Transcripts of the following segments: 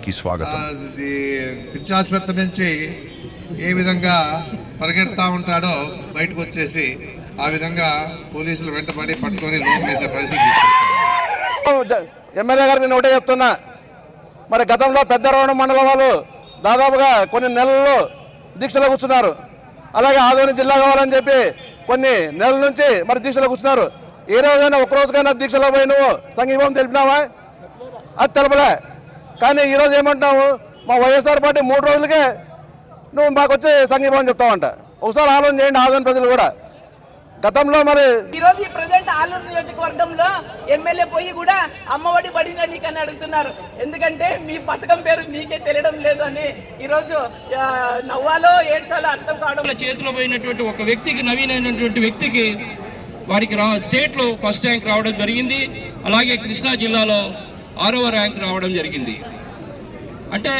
కార్యక్రమానికి స్వాగతం. పిచ్చి ఆసుపత్రి నుంచి ఏ విధంగా పరిగెడతా ఉంటాడో బయటకు వచ్చేసి ఆ విధంగా పోలీసులు వెంటబడి పట్టుకొని లోన్ వేసే పరిస్థితి తీసుకొస్తారు. ఎమ్మెల్యే గారు నేను ఒకటే చెప్తున్నా, మరి గతంలో పెద్దరవణ మండలం వాళ్ళు దాదాపుగా కొన్ని నెలలు దీక్షలో కూర్చున్నారు. అలాగే ఆదోని జిల్లా కావాలని చెప్పి కొన్ని నెలల నుంచి మరి దీక్షలో కూర్చున్నారు. ఏ రోజైనా ఒక్కరోజుకైనా దీక్షలో పోయి నువ్వు సంఘీభావం తెలిపినావా? అది తెలపలే. కానీ ఈరోజు ఏమంటున్నావు, మా వైఎస్ఆర్ పార్టీ 3 రోజులకే నువ్వు మాకు వచ్చి సంఘీభావం చెప్తావంట. ఒకసారి ఆలోచన చేయండి ఆదోని ప్రజలు కూడా. గతంలో మరి ఈరోజు ఈ ప్రజెంట్ ఆలూరు నియోజకవర్గంలో ఎమ్మెల్యే పోయి కూడా అమ్మఒడి పడిందా నీకని అడుగుతున్నారు. ఎందుకంటే మీ పథకం పేరు మీకే తెలియడం లేదు అని ఈరోజు నవ్వాలో ఏడ్చాలో అర్థం కావడం. చేతిలో పోయినటువంటి ఒక వ్యక్తికి, నవీన్ అయినటువంటి వ్యక్తికి వారికి స్టేట్లో ఫస్ట్ ర్యాంక్ రావడం జరిగింది. అలాగే కృష్ణా జిల్లాలో 6వ ర్యాంక్ రావడం జరిగింది. అంటే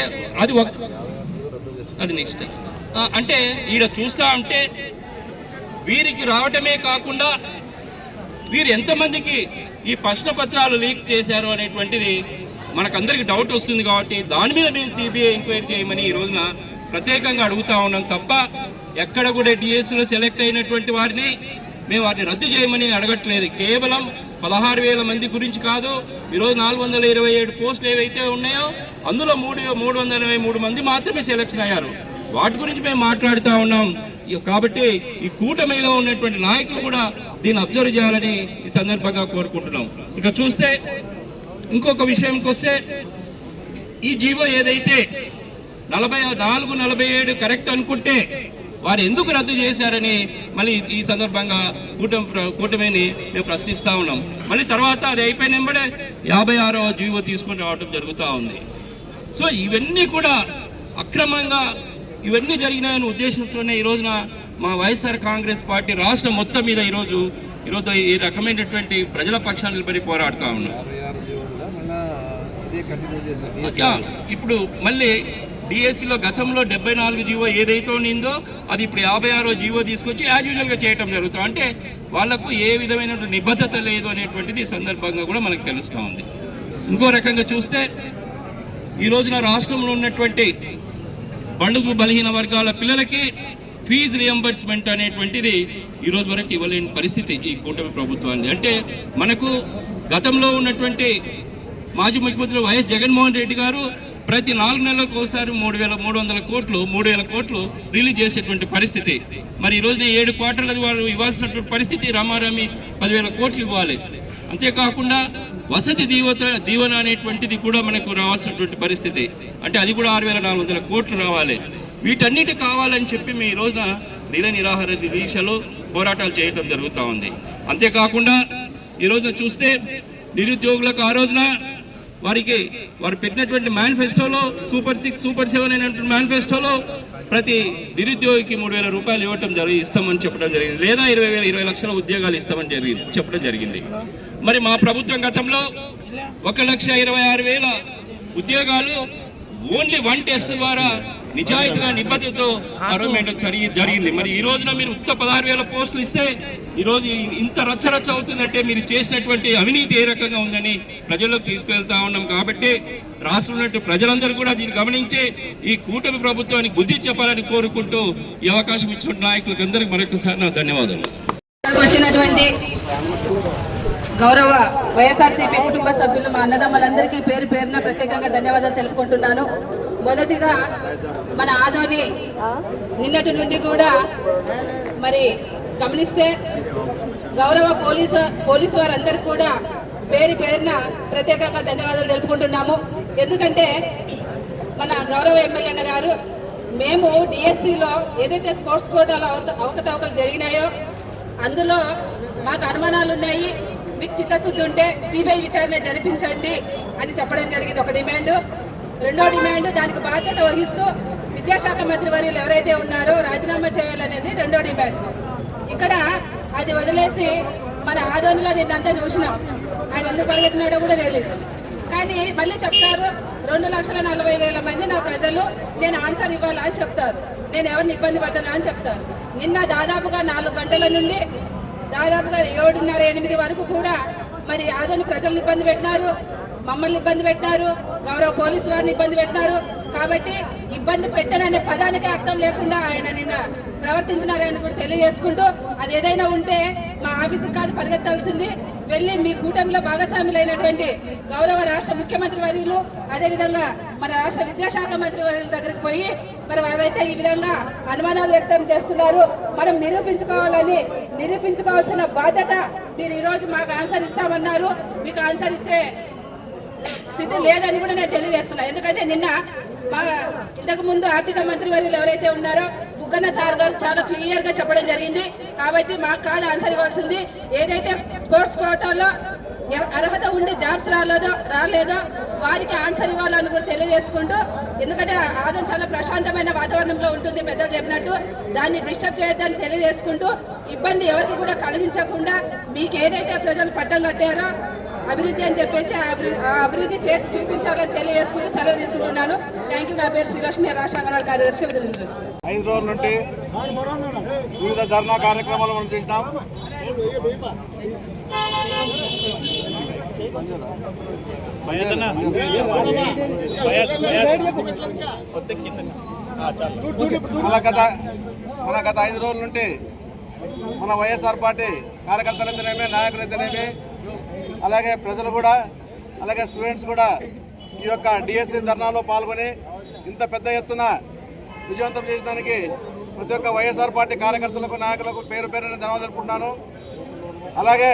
అది నెక్స్ట్ అంటే ఈడ చూస్తా ఉంటే వీరికి రావటమే కాకుండా వీరు ఎంతమందికి ఈ ప్రశ్న పత్రాలు లీక్ చేశారు అనేటువంటిది మనకందరికి డౌట్ వస్తుంది. కాబట్టి దాని మీద మేము సిబిఐ ఎంక్వైరీ చేయమని ఈ రోజున ప్రత్యేకంగా అడుగుతా ఉన్నాం తప్ప ఎక్కడ కూడా డిఎస్సిలో సెలెక్ట్ అయినటువంటి వారిని మేము వాటిని రద్దు చేయమని అడగట్లేదు. కేవలం 16,000 మంది గురించి కాదు. ఈరోజు 427 పోస్టులు ఏవైతే ఉన్నాయో అందులో 383 మంది మాత్రమే సెలెక్షన్ అయ్యారు. వాటి గురించి మేము మాట్లాడుతూ ఉన్నాం. కాబట్టి ఈ కూటమిలో ఉన్నటువంటి నాయకులు కూడా దీన్ని అబ్జర్వ్ చేయాలని ఈ సందర్భంగా కోరుకుంటున్నాం. ఇక చూస్తే ఇంకొక విషయంకి వస్తే ఈ జీవో ఏదైతే 44-47 కరెక్ట్ అనుకుంటే వారు ఎందుకు రద్దు చేశారని మళ్ళీ ఈ సందర్భంగా కూటమిని మేము ప్రశ్నిస్తూ ఉన్నాం. మళ్ళీ తర్వాత అది అయిపోయిన వెంబడే 56వ జీవో తీసుకుని రావడం జరుగుతూ ఉంది. సో ఇవన్నీ కూడా అక్రమంగా ఇవన్నీ జరిగినాయనే ఉద్దేశంతోనే ఈ రోజున మా వైఎస్ఆర్ కాంగ్రెస్ పార్టీ రాష్ట్రం మొత్తం మీద ఈరోజు ఈ రకమైనటువంటి ప్రజల పక్షాన్ని నిలబడి పోరాడుతూ ఉన్నాం. ఇప్పుడు మళ్ళీ డిఎస్సిలో గతంలో 74 జీవో ఏదైతే ఉండిందో అది ఇప్పుడు 56వ జీవో తీసుకొచ్చి యాజ్ యూజువల్గా చేయటం జరుగుతుంది. అంటే వాళ్లకు ఏ విధమైనటువంటి నిబద్ధత లేదు అనేటువంటిది ఈ సందర్భంగా కూడా మనకు తెలుస్తూ ఉంది. ఇంకో రకంగా చూస్తే ఈ రోజున రాష్ట్రంలో ఉన్నటువంటి బడుగు బలహీన వర్గాల పిల్లలకి ఫీజు రియంబర్స్మెంట్ అనేటువంటిది ఈరోజు వరకు ఇవ్వలేని పరిస్థితి ఈ కూటమి ప్రభుత్వాన్ని. అంటే మనకు గతంలో ఉన్నటువంటి మాజీ ముఖ్యమంత్రి వైఎస్ జగన్మోహన్ రెడ్డి గారు ప్రతి 4 నెలలకు ఒకసారి 3,300 కోట్లు రిలీజ్ చేసేటువంటి పరిస్థితి. మరి ఈ రోజున 7 క్వార్టర్లు వారు ఇవ్వాల్సినటువంటి పరిస్థితి. రామారామి 10,000 కోట్లు ఇవ్వాలి. అంతేకాకుండా వసతి దీవెన అనేటువంటిది కూడా మనకు రావాల్సినటువంటి పరిస్థితి. అంటే అది కూడా 6,400 కోట్లు రావాలి. వీటన్నిటి కావాలని చెప్పి మేము ఈ రోజున నిరాహార దీక్షలు పోరాటాలు చేయటం జరుగుతూ ఉంది. అంతేకాకుండా ఈ రోజున చూస్తే నిరుద్యోగులకు ఆ రోజున వారు పెట్టినటువంటి మేనిఫెస్టోలో సూపర్ 6, సూపర్ 7 అయినటువంటి మేనిఫెస్టోలో ప్రతి నిరుద్యోగికి 3,000 రూపాయలు ఇస్తామని చెప్పడం జరిగింది. లేదా 20 లక్షల ఉద్యోగాలు ఇస్తామని చెప్పడం జరిగింది. మరి మా ప్రభుత్వం గతంలో 1,26,000 ఉద్యోగాలు ఓన్లీ 1 టెస్ట్ ద్వారా నిజాయితీగా నిబద్ధతతో అరోమెంట్ జరిగింది. మరి ఈ రోజున మీరు 16,000 పోస్టులు ఇస్తే ఈరోజు ఇంత రచ్చరచ్చ అవుతుందంటే మీరు చేసినటువంటి అవినీతి ఏ రకంగా ఉందని ప్రజల్లోకి తీసుకెళ్తా ఉన్నాం. కాబట్టి రాష్ట్రంలో ప్రజలందరూ కూడా దీన్ని గమనించి ఈ కూటమి ప్రభుత్వానికి బుద్ధి చెప్పాలని కోరుకుంటూ ఈ అవకాశం ఇచ్చిన నాయకులకు అందరికీ మరొకసారి నా ధన్యవాదాలు. వచ్చినటువంటి గౌరవ వైఎస్ఆర్సీపీ కుటుంబ సభ్యులు మా అన్నదమ్ములందరికీ పేరు పేరున ప్రత్యేకంగా ధన్యవాదాలు తెలుపుకుంటున్నాను. మొదటిగా మన ఆదోని నిన్నటి నుండి కూడా మరి గమనిస్తే గౌరవ పోలీసు వారందరికీ కూడా పేరు పేరున ప్రత్యేకంగా ధన్యవాదాలు తెలుపుకుంటున్నాము. ఎందుకంటే మన గౌరవ ఎమ్మెల్యే గారు మేము డిఎస్సిలో ఏదైతే స్పోర్ట్స్ కోటాలో అవకతవకలు జరిగినాయో అందులో మాకు అనుమానాలు ఉన్నాయి, మీకు చిత్తశుద్ధి ఉంటే సిబిఐ విచారణ జరిపించండి అని చెప్పడం జరిగింది ఒక డిమాండ్. రెండో డిమాండ్, దానికి బాధ్యత వహిస్తూ విద్యాశాఖ మంత్రి వర్యులు ఎవరైతే ఉన్నారో రాజీనామా చేయాలనేది రెండో డిమాండ్. ఇక్కడ అది వదిలేసి మన ఆదోనిలో నిన్నంతా చూసినాం, ఆయన ఎందుకు పరిగెత్తినాడో కూడా తెలియదు. కానీ మళ్ళీ చెప్తారు 2,40,000 మంది నా ప్రజలు, నేను ఆన్సర్ ఇవ్వాలా అని చెప్తారు, నేను ఎవరిని ఇబ్బంది పడ్డానా అని చెప్తారు. నిన్న దాదాపుగా 4 గంటల నుండి దాదాపుగా 7:30-8 వరకు కూడా మరి ఆదోని ప్రజలను ఇబ్బంది పెట్టినారు. మమ్మల్ని ఇబ్బంది పెట్టినారు, గౌరవ పోలీసు వారిని ఇబ్బంది పెట్టినారు. కాబట్టి ఇబ్బంది పెట్టననే పదానికి అర్థం లేకుండా ఆయన నిన్న ప్రవర్తించినారని కూడా తెలియజేసుకుంటూ, అది ఏదైనా ఉంటే మా ఆఫీసుకు కాదు పరిగెత్తాల్సింది, వెళ్ళి మీ కూటమిలో భాగస్వాములైనటువంటి గౌరవ రాష్ట్ర ముఖ్యమంత్రి వర్యులు, అదేవిధంగా మన రాష్ట్ర విద్యాశాఖ మంత్రి వర్యుల దగ్గరికి పోయి మరి వారైతే ఈ విధంగా అనుమానాలు వ్యక్తం చేస్తున్నారు, మనం నిరూపించుకోవాల్సిన బాధ్యత మీరు ఈరోజు మాకు ఆన్సర్ ఇస్తామన్నారు, మీకు ఆన్సర్ ఇచ్చే స్థితి లేదని కూడా నేను తెలియజేస్తున్నా. ఎందుకంటే నిన్న మా ఇంతకు ముందు ఆర్థిక మంత్రి వర్యులు ఎవరైతే ఉన్నారో బుగ్గన్న సార్ గారు చాలా క్లియర్ గా చెప్పడం జరిగింది. కాబట్టి మాకు కాదు ఆన్సర్ ఇవ్వాల్సింది, ఏదైతే స్పోర్ట్స్ కోటాలో అర్హత ఉండి జాబ్స్ రాలేదో వారికి ఆన్సర్ ఇవ్వాలని కూడా తెలియజేసుకుంటూ, ఎందుకంటే ఆదం చాలా ప్రశాంతమైన వాతావరణంలో ఉంటుంది పెద్దలు చెప్పినట్టు, దాన్ని డిస్టర్బ్ చేయొద్దని తెలియజేసుకుంటూ, ఇబ్బంది ఎవరికి కూడా కలిగించకుండా మీకు ఏదైతే ప్రజలు పట్టం కట్టారో అభివృద్ధి అని చెప్పేసి ఆ అభివృద్ధి చేసి చూపించాలని తెలియజేసుకుంటూ సెలవు తీసుకుంటున్నాను. Thank you. నా పేరు శ్రీలక్ష్మి, రాష్ట్ర అంగన్వాడీ కార్యదర్శి విధులు. 5 రోజుల నుండి వివిధ ధర్నా కార్యక్రమాలు మనం చేసినాం. మన గత 5 రోజుల నుండి మన వైఎస్ఆర్ పార్టీ కార్యకర్తలైతేనేమి, నాయకులైతేనేమి, అలాగే ప్రజలు కూడా, అలాగే స్టూడెంట్స్ కూడా ఈ యొక్క డిఎస్సి ధర్నాలో పాల్గొని ఇంత పెద్ద ఎత్తున విజయవంతం చేసడానికి ప్రతి ఒక్క వైఎస్ఆర్ పార్టీ కార్యకర్తలకు, నాయకులకు పేరు పేరున ధన్యవాదాలు తెలుపుకుంటున్నాను. అలాగే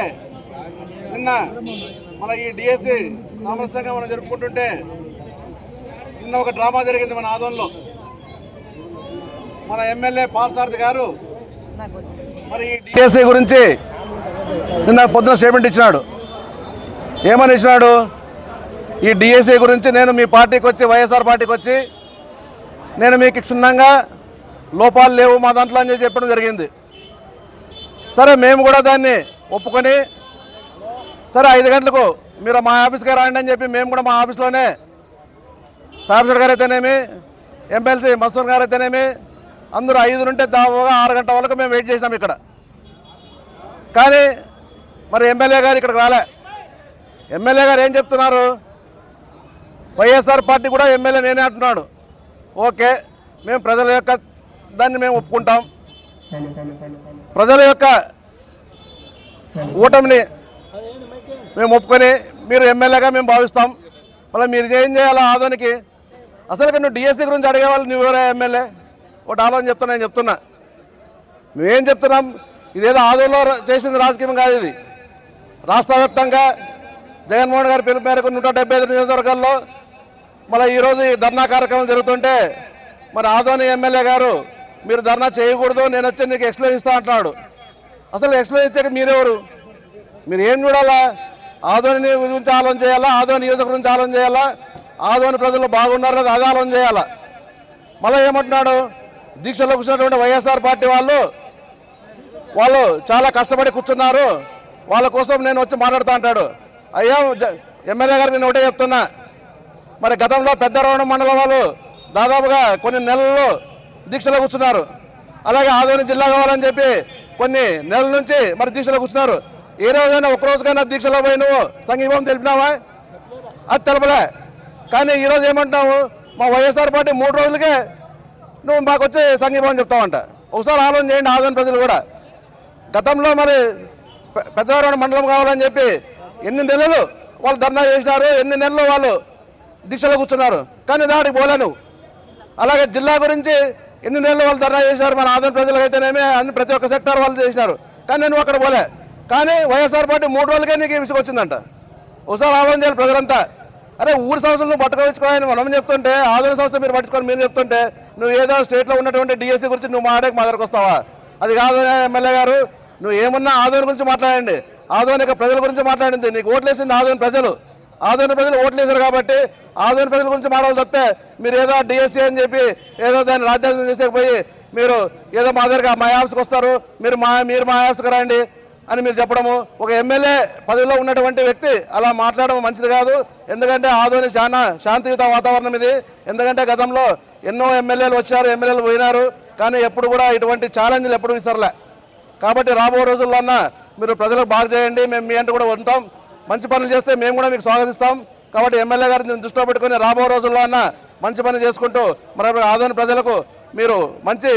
నిన్న మన ఈ డిఎస్సి సామరస్యంగా మనం జరుపుకుంటుంటే నిన్న ఒక డ్రామా జరిగింది మన ఆదోన్లో. మన ఎమ్మెల్యే పార్థసారథి గారు మరి ఈ డిఎస్సి గురించి నిన్న పొద్దున స్టేట్మెంట్ ఇచ్చినాడు. ఏమని ఇచ్చినాడు? ఈ డిఎస్సి గురించి నేను మీ పార్టీకి వచ్చి, వైఎస్ఆర్ పార్టీకి వచ్చి నేను మీకు క్షుణ్ణంగా లోపాలు లేవు మా దాంట్లో అని చెప్పడం జరిగింది. సరే, మేము కూడా దాన్ని ఒప్పుకొని, సరే 5 గంటలకు మీరు మా ఆఫీస్కి రాండి అని చెప్పి మేము కూడా మా ఆఫీస్లోనే సాబ్సెడ్ గారు అయితేనేమి, ఎమ్మెల్సీ మస్తూర్ గారు అయితేనేమి, అందరూ 5 నుండి దాదాపుగా 6 గంటల వరకు మేము వెయిట్ చేసినాం ఇక్కడ. కానీ మరి ఎమ్మెల్యే గారు ఇక్కడికి రాలే. ఎమ్మెల్యే గారు ఏం చెప్తున్నారు? వైఎస్ఆర్ పార్టీ కూడా ఎమ్మెల్యే నేనే అంటున్నాడు. ఓకే, మేము ప్రజల యొక్క దాన్ని మేము ఒప్పుకుంటాం, ప్రజల యొక్క ఓటమిని మేము ఒప్పుకొని మీరు ఎమ్మెల్యేగా మేము భావిస్తాం. మళ్ళీ మీరు ఏం చేయాలా ఆదోనికి? అసలు నువ్వు డిఎస్సి గురించి అడిగేవాళ్ళు నువ్వెవరా ఎమ్మెల్యే? ఒకటి ఆలోచన చెప్తున్నా, నేను చెప్తున్నా, మేమేం చెప్తున్నాం, ఇదేదో ఆదోలో చేసింది రాజకీయం కాదు. ఇది రాష్ట్ర వ్యాప్తంగా జగన్మోహన్ గారి పిలుపు మేరకు 175 నియోజకవర్గాల్లో మళ్ళీ ఈరోజు ఈ ధర్నా కార్యక్రమం జరుగుతుంటే మరి ఆదోని ఎమ్మెల్యే గారు మీరు ధర్నా చేయకూడదు, నేను వచ్చి నీకు ఎక్స్ప్లెయిన్ ఇస్తా అంటున్నాడు. అసలు ఎక్స్ప్లెయిన్ ఇచ్చాక మీరెవరు? మీరు ఏం చూడాలా? ఆదోని గురించి ఆలోచన చేయాలా, ఆదోని నియోజకవర్గం గురించి ఆలోచన చేయాలా, ఆదోని ప్రజలు బాగున్నారు లేదా అది ఆలోచన చేయాలా. మళ్ళీ ఏమంటున్నాడు? దీక్షలో కూర్చున్నటువంటి వైఎస్ఆర్ పార్టీ వాళ్ళు చాలా కష్టపడి కూర్చున్నారు, వాళ్ళ కోసం నేను వచ్చి మాట్లాడుతూ అంటాడు. అయ్యా ఎమ్మెల్యే గారు నేను ఒకటే చెప్తున్నా, మరి గతంలో పెద్దరవణం మండలం వాళ్ళు దాదాపుగా కొన్ని నెలలు దీక్షలో కూర్చున్నారు, అలాగే ఆదోని జిల్లా కావాలని చెప్పి కొన్ని నెలల నుంచి మరి దీక్షలో కూర్చున్నారు. ఏ రోజైనా ఒక్కరోజుకైనా దీక్షలో పోయి నువ్వు సంఘీభావం తెలిపినావా? అది తెలపలే. కానీ ఈరోజు ఏమంటున్నావు? మా వైఎస్ఆర్ పార్టీ 3 రోజులకే నువ్వు మాకు వచ్చి సంఘీభావం చెప్తావంట. ఒకసారి ఆలోచన చేయండి ఆదోని ప్రజలు కూడా. గతంలో మరి పెద్దవరం మండలం కావాలని చెప్పి ఎన్ని నెలలు వాళ్ళు ధర్నా చేసినారు, ఎన్ని నెలలు వాళ్ళు దీక్షలో కూర్చున్నారు, కానీ దాడికి పోలే నువ్వు. అలాగే జిల్లా గురించి ఎన్ని నెలలు వాళ్ళు ధర్నా చేశారు, మన ఆదోని ప్రజలకైతేనేమి అన్ని ప్రతి ఒక్క సెక్టార్ వాళ్ళు చేసినారు, కానీ నేను అక్కడ పోలే. కానీ వైఎస్ఆర్ పార్టీ 3 రోజులకే నీకు విసుగొచ్చిందంట. ఒకసారి ఆలోచన చేయాలి ప్రజలంతా. అరే ఊరి సంస్థలు నువ్వు పట్టుకోవచ్చుకోవాలని మనం చెప్తుంటే, ఆదోని సంస్థ మీరు పట్టుకొని మీరు చెప్తుంటే, నువ్వు ఏదో స్టేట్లో ఉన్నటువంటి డిఎస్సి గురించి నువ్వు మాట్లాడక మా దగ్గరకు వస్తావా? అది కాదు ఎమ్మెల్యే గారు, నువ్వు ఏమన్నా ఆదోని గురించి మాట్లాడండి. ఆదోని ప్రజల గురించి మాట్లాడింది, నీకు ఓట్లేసింది ఆదోని ప్రజలు. ఆదోని ప్రజలు ఓట్లేశారు కాబట్టి ఆదోని ప్రజల గురించి మాట్లాడాలి తప్పితే మీరు ఏదో డిఎస్సి అని చెప్పి ఏదో దాన్ని రాజ్యాంగం చేసేకపోయి మీరు ఏదో మా దగ్గర మా ఆఫీస్కి వస్తారు, మీరు మా ఆఫీస్కి రండి అని మీరు చెప్పడము. ఒక ఎమ్మెల్యే పదవిలో ఉన్నటువంటి వ్యక్తి అలా మాట్లాడడం మంచిది కాదు. ఎందుకంటే ఆదోని చాలా శాంతియుత వాతావరణం ఇది. ఎందుకంటే గతంలో ఎన్నో ఎమ్మెల్యేలు వచ్చారు, ఎమ్మెల్యేలు పోయినారు, కానీ ఎప్పుడు కూడా ఇటువంటి ఛాలెంజ్లు ఎప్పుడు విసరలే. కాబట్టి రాబో రోజుల్లోన్నా మీరు ప్రజలకు బాగా చేయండి, మేము మీ అంటూ కూడా ఉంటాం. మంచి పనులు చేస్తే మేము కూడా మీకు స్వాగతిస్తాం. కాబట్టి ఎమ్మెల్యే గారిని దృష్టిలో పెట్టుకుని రాబో రోజుల్లో అన్న మంచి పని చేసుకుంటూ మరి ఆదోని ప్రజలకు మీరు మంచి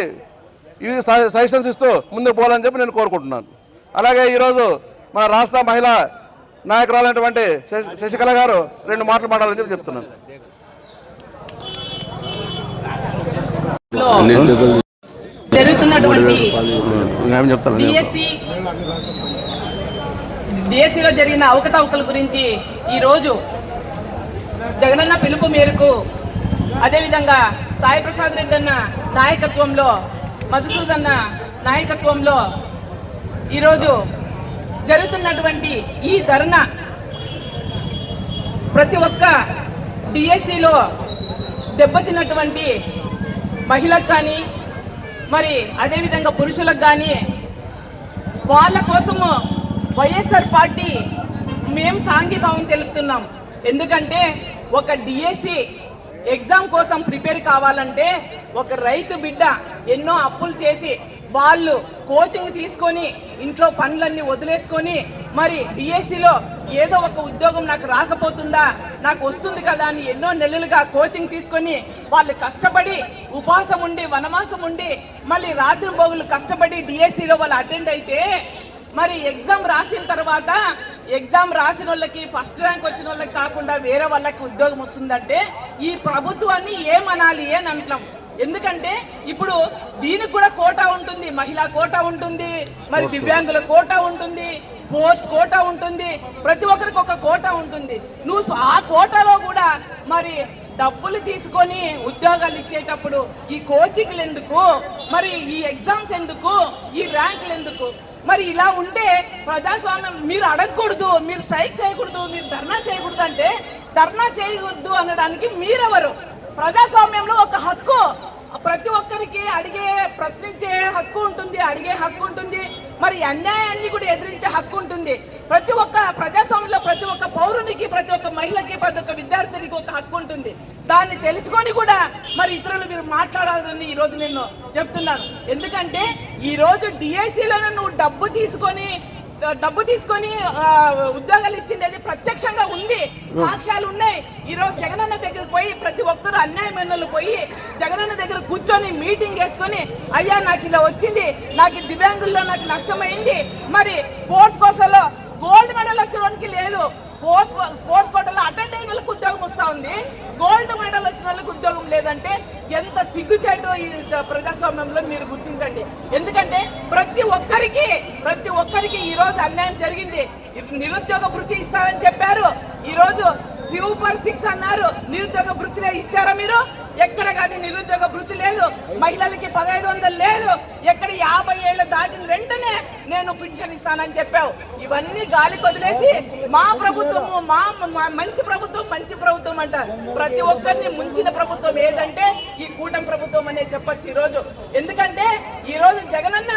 ఇవి సజెషన్స్ ఇస్తూ ముందుకు పోవాలని చెప్పి నేను కోరుకుంటున్నాను. అలాగే ఈరోజు మన రాష్ట్ర మహిళా నాయకురాలైనటువంటి శశికళ గారు 2 మాటలు మాట్లాడాలని చెప్పి చెప్తున్నాను. జరుగుతున్నటువంటి డిఎస్సిలో జరిగిన అవకతవకల గురించి ఈరోజు జగనన్న పిలుపు మేరకు, అదేవిధంగా సాయి ప్రసాద్ రెడ్డి అన్న నాయకత్వంలో, మధుసూదన్న నాయకత్వంలో ఈరోజు జరుగుతున్నటువంటి ఈ ధర్నా ప్రతి ఒక్క డిఎస్సిలో దెబ్బతిన్నటువంటి మహిళలకు కానీ, మరి అదేవిధంగా పురుషులకు కానీ, వాళ్ళ కోసము వైఎస్ఆర్ పార్టీ మేము సాంఘీభావం తెలుపుతున్నాం. ఎందుకంటే ఒక డిఎస్సి ఎగ్జామ్ కోసం ప్రిపేర్ కావాలంటే ఒక రైతు బిడ్డ ఎన్నో అప్పులు చేసి వాళ్ళు కోచింగ్ తీసుకొని ఇంట్లో పనులన్నీ వదిలేసుకొని మరి డిఎస్సిలో ఏదో ఒక ఉద్యోగం నాకు రాకపోతుందా, నాకు వస్తుంది కదా అని ఎన్నో నెలలుగా కోచింగ్ తీసుకొని వాళ్ళు కష్టపడి ఉపవాసం ఉండి వనవాసం ఉండి మళ్ళీ రాత్రి పోగులు కష్టపడి డిఎస్సిలో వాళ్ళు అటెండ్ అయితే మరి ఎగ్జామ్ రాసిన తర్వాత ఎగ్జామ్ రాసిన వాళ్ళకి ఫస్ట్ ర్యాంక్ వచ్చిన వాళ్ళకి కాకుండా వేరే వాళ్ళకి ఉద్యోగం వస్తుందంటే ఈ ప్రభుత్వాన్ని ఏమనాలి అని అంటున్నాం. ఎందుకంటే ఇప్పుడు దీనికి కూడా కోటా ఉంటుంది, మహిళా కోటా ఉంటుంది, మరి దివ్యాంగుల కోటా ఉంటుంది, స్పోర్ట్స్ కోటా ఉంటుంది, ప్రతి ఒక్కరికి ఒక కోటా ఉంటుంది. నువ్వు ఆ కోటాలో కూడా మరి డబ్బులు తీసుకొని ఉద్యోగాలు ఇచ్చేటప్పుడు ఈ కోచింగ్లు ఎందుకు, మరి ఈ ఎగ్జామ్స్ ఎందుకు, ఈ ర్యాంకులు ఎందుకు? మరి ఇలా ఉంటే ప్రజాస్వామ్యం మీరు అడగకూడదు, మీరు స్ట్రైక్ చేయకూడదు, మీరు ధర్నా చేయకూడదు అంటే ధర్నా చేయకూడదు అనడానికి మీరెవరు? ప్రజాస్వామ్యంలో ఒక హక్కు ప్రతి ఒక్కరికి అడిగే ప్రశ్నించే హక్కు ఉంటుంది, అడిగే హక్కు ఉంటుంది, మరి అన్యాయాన్ని కూడా ఎదిరించే హక్కు ఉంటుంది. ప్రతి ఒక్క ప్రజాస్వామ్యంలో ప్రతి ఒక్క పౌరునికి, ప్రతి ఒక్క మహిళకి, ప్రతి ఒక్క విద్యార్థినికి ఒక హక్కు ఉంటుంది. దాన్ని తెలుసుకొని కూడా మరి ఇతరులు మీరు మాట్లాడాలని ఈరోజు నేను చెప్తున్నాను. ఎందుకంటే ఈరోజు డిఎస్సిలోనే నువ్వు డబ్బు తీసుకొని ఉద్యోగాలు ఇచ్చింది ప్రత్యక్షంగా ఉంది, సాక్ష్యాలు ఉన్నాయి. ఈరోజు జగనన్న దగ్గర పోయి ప్రతి ఒక్కరు అన్యాయమైన పోయి జగనన్న దగ్గర కూర్చొని మీటింగ్ వేసుకొని అయ్యా నాకు ఇలా వచ్చింది, నాకు దివ్యాంగుల్లో నాకు నష్టమైంది, మరి స్పోర్ట్స్ కోర్సులో గోల్డ్ మెడల్ వచ్చేవానికి లేదు, స్పోర్ట్స్ కోటలో అటెండ్ అయిన వాళ్ళకి ఉద్యోగం వస్తూ ఉంది, గోల్డ్ మెడల్ వచ్చిన వాళ్ళకి ఉద్యోగం లేదంటే ఎంత సిగ్గుచేటో ఈ ప్రజాస్వామ్యంలో మీరు గుర్తించండి. ఎందుకంటే ప్రతి ఒక్కరికి ఈ రోజు అన్యాయం జరిగింది. నిరుద్యోగ భృతి ఇస్తారని చెప్పారు, ఈ రోజు సూపర్ 6 అన్నారు, నిరుద్యోగ భృతినే ఇచ్చారా మీరు? ఎక్కడ కానీ నిరుద్యోగ భృతి లేదు, మహిళలకి 1500 లేదు, ఎక్కడ 50 ఏళ్ళు దాటిన వెంటనే నేను పెన్షన్ ఇస్తానని చెప్పావు. ఇవన్నీ గాలి కొదిలేసి మా ప్రభుత్వము మంచి ప్రభుత్వం అంటారు. ప్రతి ఒక్కరిని ముంచిన ప్రభుత్వం ఏంటంటే ఈ కూటమి ప్రభుత్వం అనే చెప్పచ్చు ఈరోజు. ఎందుకంటే ఈరోజు జగనన్న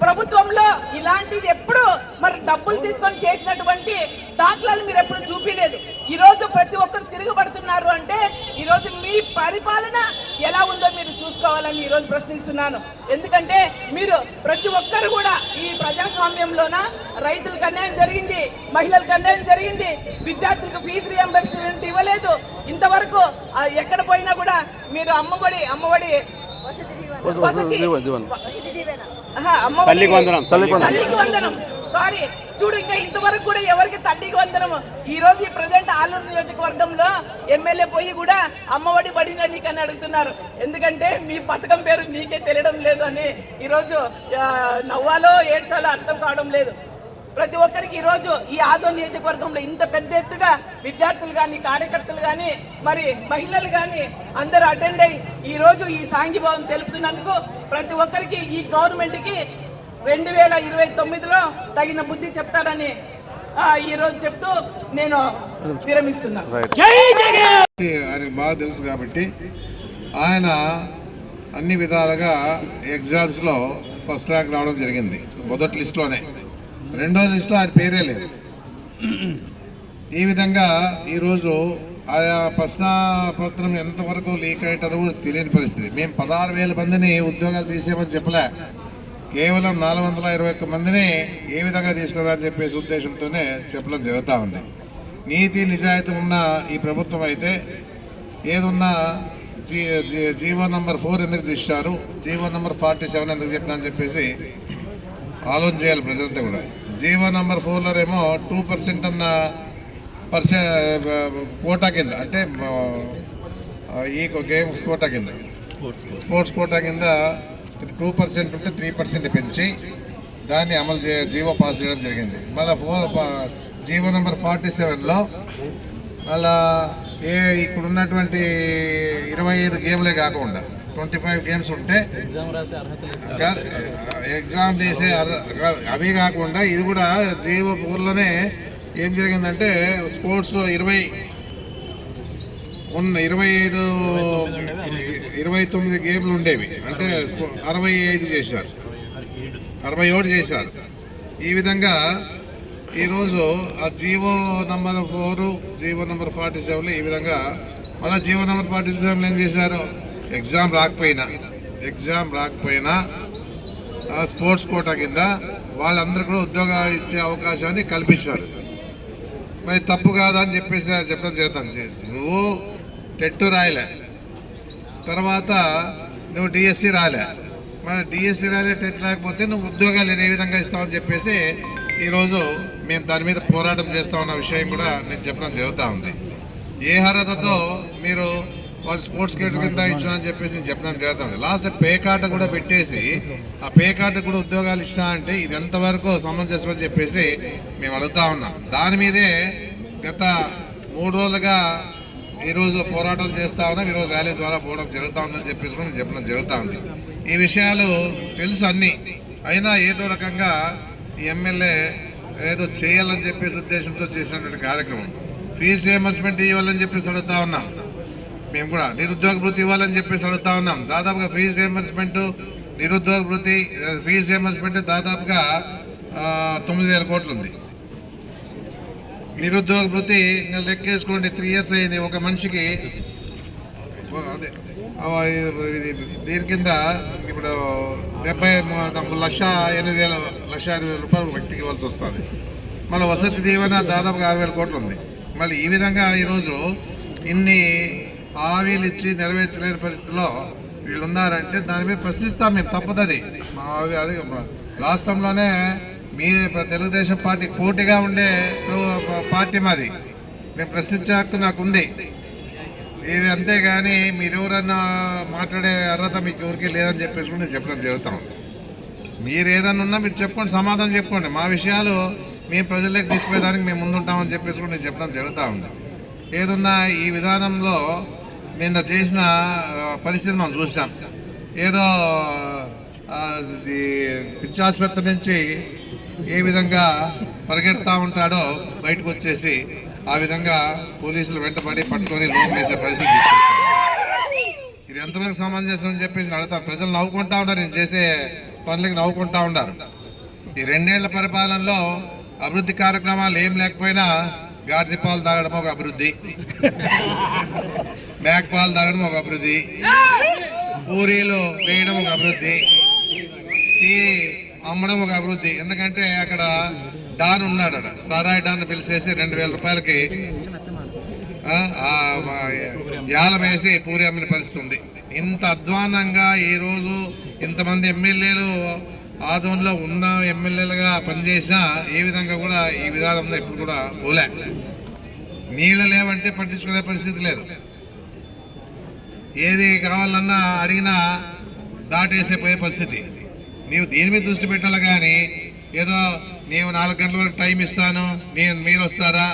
ప్రభుత్వంలో ఇలాంటిది ఎప్పుడు మరి డబ్బులు తీసుకొని చేసినటువంటి దాఖలాలు మీరు ఎప్పుడు చూపించలేదు. ఈరోజు ప్రతి ఒక్కరు తిరగబడుతున్నారు అంటే ఈరోజు మీ పరిపాలన ఎలా ఉందో మీరు చూసుకోవాలని ఈరోజు ప్రశ్నిస్తున్నాను. ఎందుకంటే మీరు ప్రతి ఒక్కరు కూడా ఈ ప్రజాస్వామ్యంలోన రైతులకు అన్యాయం జరిగింది, మహిళలకు అన్యాయం జరిగింది, విద్యార్థులకు ఫీజు రియంబర్స్మెంట్ ఇవ్వలేదు. ఇంతవరకు ఎక్కడ పోయినా కూడా మీరు అమ్మఒడి తల్లికి వందనం సారీ చూడు, ఇంకా ఇంతవరకు కూడా ఎవరికి తల్లికి వందనం. ఈ రోజు ఈ ప్రజెంట్ ఆలూరు నియోజకవర్గంలో ఎమ్మెల్యే పోయి కూడా అమ్మఒడి పడిందా నీకు అని అడుగుతున్నారు. ఎందుకంటే మీ పథకం పేరు మీకే తెలియడం లేదు అని ఈరోజు నవ్వాలో ఏడ్చాలో అర్థం కావడం లేదు. ప్రతి ఒక్కరికి ఈరోజు ఈ ఆదోని నియోజకవర్గంలో ఇంత పెద్ద ఎత్తుగా విద్యార్థులు కానీ, కార్యకర్తలు కానీ, మరి మహిళలు కానీ అందరూ అటెండ్ అయ్యి ఈరోజు ఈ సాంఘీభావం తెలుపుతున్నందుకు ప్రతి ఒక్కరికి ఈ గవర్నమెంట్కి 2029లో తగిన బుద్ధి చెప్తారని ఈరోజు చెప్తూ నేను విరమిస్తున్నాను. ఆయనకు బాగా తెలుసు కాబట్టి ఆయన అన్ని విధాలుగా ఎగ్జామ్స్లో ఫస్ట్ ర్యాంక్ రావడం జరిగింది. మొదటి లిస్టులోనే, రెండో లిస్టులో ఆయన పేరే లేదు. ఈ విధంగా ఈరోజు ఆయా ప్రశ్నాపత్రం ఎంతవరకు లీక్ అయ్యేటదో కూడా తెలియని పరిస్థితి. మేము 16,000 మందిని ఉద్యోగాలు తీసేయమని చెప్పలే, కేవలం 421 మందిని ఏ విధంగా తీసుకురాని చెప్పేసి ఉద్దేశంతోనే చెప్పడం జరుగుతూ ఉంది. నీతి నిజాయితీ ఉన్న ఈ ప్రభుత్వం అయితే ఏదున్నా జీవో నంబర్ 4 ఎందుకు తీశారు, జీవో నంబర్ 47 ఎందుకు చెప్పినా అని చెప్పేసి ఆలోచన చేయాలి ప్రజలంతా కూడా. జీవో నంబర్ 4లో ఏమో 2% అన్న కోటా కింద, అంటే ఈ గేమ్స్ కోటా కింద, స్పోర్ట్స్ కోటా కింద 2% ఉంటే 3% పెంచి దాన్ని అమలు జీవో పాస్ చేయడం జరిగింది. మళ్ళీ జీవో నెంబర్ 47లో మళ్ళా ఇప్పుడు ఉన్నటువంటి 25 గేమ్లే కాకుండా 25 గేమ్స్ ఉంటే ఎగ్జామ్ చేసే అవి కాకుండా ఇది కూడా జీవో 4లోనే ఏం జరిగిందంటే స్పోర్ట్స్ 29 గేమ్లు ఉండేవి, అంటే 65 చేశారు, 67 చేశారు. ఈ విధంగా ఈరోజు ఆ జీవో నంబర్ 4, జీవో నెంబర్ 47 ఈ విధంగా మళ్ళీ జీవో నెంబర్ 47 ఏం చేశారు, ఎగ్జామ్ రాకపోయినా స్పోర్ట్స్ కోటా కింద వాళ్ళందరూ కూడా ఉద్యోగాలు ఇచ్చే అవకాశాన్ని కల్పించారు. మరి తప్పు కాదా అని చెప్పేసి చెప్పడం జరుగుతాను. నువ్వు టెట్ రాయలే, తర్వాత నువ్వు డిఎస్సి రాలే, మరి డిఎస్సి రాలే, టెట్ రాకపోతే నువ్వు ఉద్యోగాలు ఏ విధంగా ఇస్తావని చెప్పేసి ఈరోజు మేము దాని మీద పోరాటం చేస్తా ఉన్న విషయం కూడా నేను చెప్పడం జరుగుతూ ఉంది. ఏ అర్హతతో మీరు వాళ్ళు స్పోర్ట్స్ కేటర్ కింద ఇచ్చినా అని చెప్పేసి నేను చెప్పడం జరుగుతుంది. లాస్ట్ పే కార్డు కూడా పెట్టేసి ఆ పే కార్డు కూడా ఉద్యోగాలు ఇచ్చినా అంటే ఇది ఎంతవరకు సమంజసమని చెప్పేసి మేము అడుగుతా ఉన్నాం. దాని మీదే గత 3 రోజులుగా ఈరోజు పోరాటాలు చేస్తూ ఉన్నాం, ఈరోజు ర్యాలీ ద్వారా పోవడం జరుగుతూ ఉందని చెప్పేసి కూడా చెప్పడం జరుగుతూ ఉంది. ఈ విషయాలు తెలుసు అన్నీ, అయినా ఏదో రకంగా ఈ ఎమ్మెల్యే ఏదో చేయాలని చెప్పేసి ఉద్దేశంతో చేసినటువంటి కార్యక్రమం. ఫీజు రియంబర్స్మెంట్ ఇవ్వాలని చెప్పేసి అడుగుతా ఉన్నాం, మేము కూడా నిరుద్యోగ భృతి ఇవ్వాలని చెప్పేసి అడుగుతా ఉన్నాం. దాదాపుగా ఫీజు రియంబర్స్మెంట్, నిరుద్యోగ భృతి, ఫీజు రియంబర్స్మెంట్ దాదాపుగా 9,000 కోట్లు ఉంది. నిరుద్యోగ భృతి లెక్కేసుకోండి, 3 years అయింది ఒక మనిషికి. అదే దీని కింద ఇప్పుడు 1,08,000 రూపాయలు వ్యక్తికి ఇవ్వాల్సి వస్తుంది. మళ్ళీ వసతి దీవెన దాదాపుగా 6,000 కోట్లు ఉంది. మళ్ళీ ఈ విధంగా ఈరోజు ఇన్ని హామీలు ఇచ్చి నెరవేర్చలేని పరిస్థితిలో వీళ్ళు ఉన్నారంటే దాని మీద ప్రశ్నిస్తాం మేము, తప్పదది. అది రాష్ట్రంలోనే మీ తెలుగుదేశం పార్టీ పోటీగా ఉండే పార్టీ మాది, మేము ప్రశ్నించే హక్కు నాకు ఉంది. ఇది అంతేగాని మీరెవరన్నా మాట్లాడే అర్హత మీకు ఎవరికి లేదని చెప్పేసి కూడా నేను చెప్పడం జరుగుతాం. మీరు ఏదన్నా ఉన్నా మీరు చెప్పుకోండి, సమాధానం చెప్పుకోండి. మా విషయాలు మేము ప్రజలకు తీసుకుపోయేదానికి మేము ముందుంటామని చెప్పేసి కూడా నేను చెప్పడం జరుగుతూ ఉంది. ఏదన్నా ఈ విధానంలో నిన్న చేసిన పరిస్థితి మనం చూసాం. ఏదో పిచ్చి ఆసుపత్రి నుంచి ఏ విధంగా పరిగెడతా ఉంటాడో బయటకు వచ్చేసి ఆ విధంగా పోలీసులు వెంటబడి పట్టుకొని లోన్ వేసే పరిస్థితి తీసుకొస్తారు. ఇది ఎంతవరకు సమంజసం అని చెప్పేసి అడుగుతారు. ప్రజలు నవ్వుకుంటా ఉంటారు, నేను చేసే పనులకి నవ్వుకుంటా ఉంటారు. ఈ 2 ఏళ్ల పరిపాలనలో అభివృద్ధి కార్యక్రమాలు ఏం లేకపోయినా గాడిద పాలు తాగడం ఒక అభివృద్ధి, మేకపాలు తాగడం ఒక అభివృద్ధి, పూరీలు వేయడం ఒక అభివృద్ధి, టీ అమ్మడం ఒక అభివృద్ధి. ఎందుకంటే అక్కడ డాన్ ఉన్నాడు, సారాయి డాన్ పిలిచేసి 2,000 రూపాయలకి యాలం వేసి పూరి అమ్మిన పరిస్థితి ఉంది. ఇంత అధ్వానంగా ఈరోజు ఇంతమంది ఎమ్మెల్యేలు ఆదోన్లో ఉన్న ఎమ్మెల్యేలుగా పనిచేసినా ఏ విధంగా కూడా ఈ విధానంలో ఇప్పుడు కూడా పోలే. నీళ్ళు లేవంటే పట్టించుకునే పరిస్థితి లేదు. ఏది కావాలన్నా అడిగినా దాటేసే పోయే పరిస్థితి. నీవు దీని మీద దృష్టి పెట్టాలి కానీ ఏదో నేను 4 గంటల వరకు టైం ఇస్తాను, మీరు వస్తారా,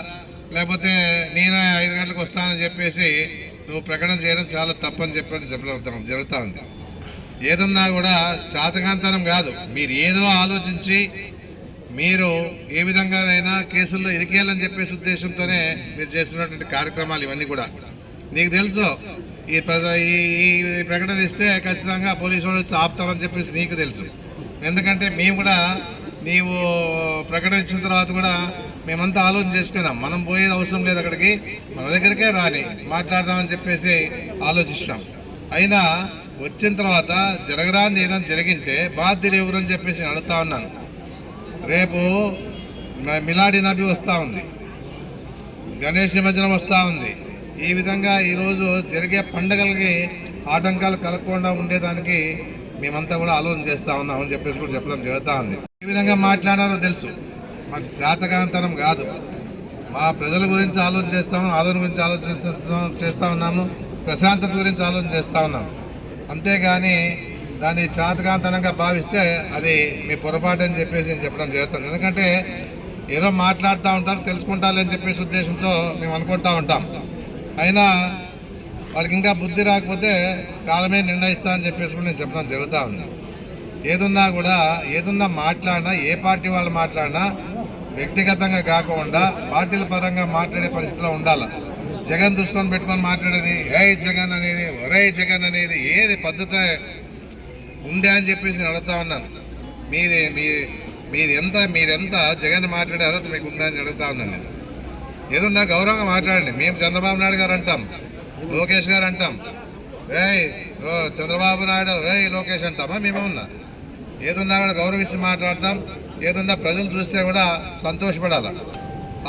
లేకపోతే నేను 5 గంటలకు వస్తానని చెప్పేసి నువ్వు ప్రకటన చేయడం చాలా తప్పని చెప్పడం జరుగుతూ ఉంది. ఏదన్నా కూడా చాతకాంతనం కాదు, మీరు ఏదో ఆలోచించి మీరు ఏ విధంగానైనా కేసుల్లో ఇరికేయాలని చెప్పేసి ఉద్దేశంతోనే మీరు చేస్తున్నటువంటి కార్యక్రమాలు ఇవన్నీ కూడా. నీకు తెలుసు ఈ ప్రకటన ఇస్తే ఖచ్చితంగా పోలీసు వాళ్ళు వచ్చి ఆపుతామని చెప్పేసి నీకు తెలుసు. ఎందుకంటే మేము కూడా నీవు ప్రకటన ఇచ్చిన తర్వాత కూడా మేమంతా ఆలోచన చేసుకున్నాం, మనం పోయేది అవసరం లేదు, అక్కడికి మన దగ్గరికే రాని మాట్లాడదామని చెప్పేసి ఆలోచిస్తాం. అయినా వచ్చిన తర్వాత జరగరాని ఏదైనా జరిగింటే బాధ్యులు ఎవరని చెప్పేసి నేను అడుగుతా ఉన్నాను. రేపు మిలాడి నబి వస్తూ ఉంది, గణేష్ నిమజ్జనం వస్తూ ఉంది. ఈ విధంగా ఈరోజు జరిగే పండుగలకి ఆటంకాలు కలగకుండా ఉండేదానికి మేమంతా కూడా ఆలోచన చేస్తూ ఉన్నాం అని చెప్పేసి కూడా చెప్పడం జరుగుతూ ఉంది. ఈ విధంగా మాట్లాడారో తెలుసు, మాకు శాతకాంతరం కాదు. మా ప్రజల గురించి ఆలోచన చేస్తాము, ఆదరణ గురించి చేస్తూ ఉన్నాము, ప్రశాంతత గురించి ఆలోచన చేస్తూ ఉన్నాము. అంతేగాని దాన్ని చాతకాంతనంగా భావిస్తే అది మీ పొరపాటు అని చెప్పేసి నేను చెప్పడం జరుగుతుంది. ఎందుకంటే ఏదో మాట్లాడుతూ ఉంటారు, తెలుసుకుంటారు అని చెప్పేసి ఉద్దేశంతో మేము అనుకుంటూ ఉంటాం. అయినా వాడికి ఇంకా బుద్ధి రాకపోతే కాలమే నిర్ణయిస్తా అని చెప్పేసి కూడా నేను చెప్పడం జరుగుతూ ఉంది. ఏదున్నా మాట్లాడినా, ఏ పార్టీ వాళ్ళు మాట్లాడినా వ్యక్తిగతంగా కాకుండా పార్టీల పరంగా మాట్లాడే పరిస్థితిలో ఉండాలి. జగన్ దృష్టిలో పెట్టుకొని మాట్లాడేది, జగన్ అనేది, ఒరే జగన్ అనేది ఏది పద్ధతి ఉందే అని చెప్పేసి నేను అడుగుతా ఉన్నాను. మీరెంత జగన్ మాట్లాడే అర్హత మీకు ఉందా అని అడుగుతా ఉన్నాను నేను. ఏదున్నా గౌరవంగా మాట్లాడండి. మేము చంద్రబాబు నాయుడు గారు అంటాం, లోకేష్ గారు అంటాం, చంద్రబాబు నాయుడు లోకేష్ అంటామా? మేమేమన్నా ఏదున్నా కూడా గౌరవించి మాట్లాడతాం. ఏదున్నా ప్రజలు చూస్తే కూడా సంతోషపడాలి.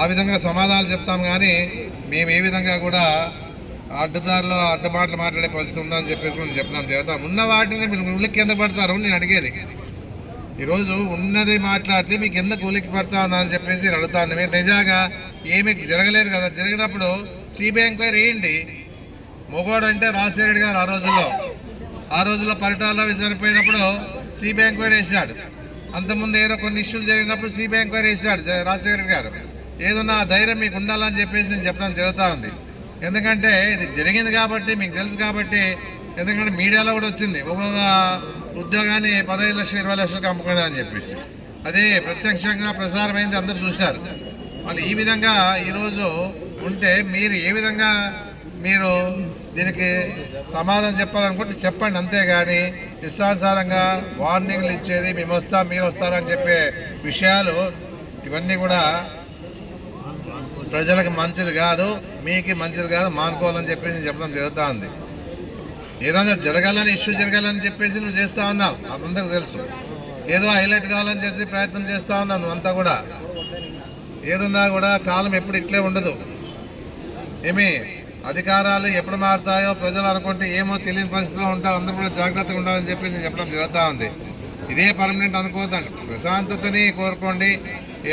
ఆ విధంగా సమాధానాలు చెప్తాం. కానీ మేము ఏ విధంగా కూడా అడ్డదారిలో అడ్డమాటలు మాట్లాడే పరిస్థితి ఉందని చెప్పేసి మనం చెప్తాం చేద్దాం. ఉన్న వాటిని మీరు ఉలిక్కి ఎందుకు పడతారు నేను అడిగేది. ఈరోజు ఉన్నది మాట్లాడితే మీకు ఎందుకు ఉలిక్కి పడతా ఉన్నా అని చెప్పేసి నేను అడుగుతాను. మీరు నిజంగా ఏమీ జరగలేదు కదా, జరిగినప్పుడు సిబిఐ ఎంక్వైరీ వేయండి. మొగోడు అంటే రాజశేఖర రెడ్డి గారు ఆ రోజుల్లో పరిటాలలో చనిపోయినప్పుడు సిబిఐ ఎంక్వైరీ వేసాడు. అంతకుముందు ఏదో కొన్ని ఇష్యూలు జరిగినప్పుడు సిబిఐ ఎంక్వైరీ వేసాడు రాజశేఖర రెడ్డి గారు. ఏదన్నా ధైర్యం మీకు ఉండాలని చెప్పేసి నేను చెప్పడం జరుగుతూ ఉంది. ఎందుకంటే ఇది జరిగింది కాబట్టి, మీకు తెలుసు కాబట్టి. ఎందుకంటే మీడియాలో కూడా వచ్చింది, ఒక్కొక్క ఉద్యోగాన్ని 15 లక్షలు 20 లక్షలకు అమ్ముకున్నా అని చెప్పేసి. అదే ప్రత్యక్షంగా ప్రసారమైంది, అందరూ చూశారు. మళ్ళీ ఈ విధంగా ఈరోజు ఉంటే మీరు ఏ విధంగా మీరు దీనికి సమాధానం చెప్పాలనుకుంటే చెప్పండి. అంతేగాని ఇష్టానుసారంగా వార్నింగ్లు ఇచ్చేది, మేము వస్తాం మీరు వస్తారని చెప్పే విషయాలు ఇవన్నీ కూడా ప్రజలకు మంచిది కాదు, మీకు మంచిది కాదు, మానుకోవాలని చెప్పేసి చెప్పడం జరుగుతూ ఉంది. ఏదైనా జరగాలని, ఇష్యూ జరగాలని చెప్పేసి నువ్వు చేస్తూ ఉన్నావు, అందరికి తెలుసు. ఏదో హైలైట్ కావాలని చేసి ప్రయత్నం చేస్తూ ఉన్నావు నువ్వంతా కూడా. ఏదున్నా కూడా కాలం ఎప్పుడు ఇట్లే ఉండదు. అధికారాలు ఎప్పుడు మారుతాయో ప్రజలు అనుకుంటే ఏమో తెలియని పరిస్థితిలో ఉంటారు. అందరూ కూడా జాగ్రత్తగా ఉండాలని చెప్పేసి చెప్పడం జరుగుతూ ఉంది. ఇదే పర్మనెంట్ అనుకోవద్దండి, ప్రశాంతతని కోరుకోండి.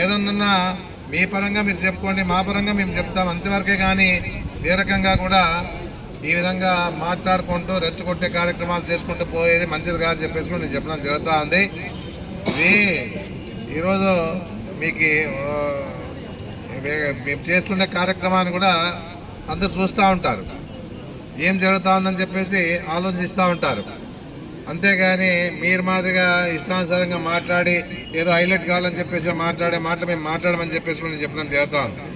ఏదన్నా మీ పరంగా మీరు చెప్పుకోండి, మా పరంగా మేము చెప్తాం, అంతవరకే. కానీ ఏ రకంగా కూడా ఈ విధంగా మాట్లాడుకుంటూ రెచ్చగొట్టే కార్యక్రమాలు చేసుకుంటూ పోయేది మంచిది కాదని చెప్పేసి కూడా నేను చెప్పడం జరుగుతూ ఉంది. ఇది ఈరోజు మీకు మేము చేస్తుండే కార్యక్రమాన్ని కూడా అందరూ చూస్తూ ఉంటారు, ఏం జరుగుతూ ఉందని చెప్పేసి ఆలోచిస్తూ ఉంటారు. అంతేగాని మీరు మాదిరిగా ఇష్టానుసారంగా మాట్లాడి ఏదో హైలైట్ కావాలని చెప్పేసి మాట్లాడే మాటలు మేము మాట్లాడమని చెప్పేసి నేను చెప్పడం జరుగుతూ ఉంది.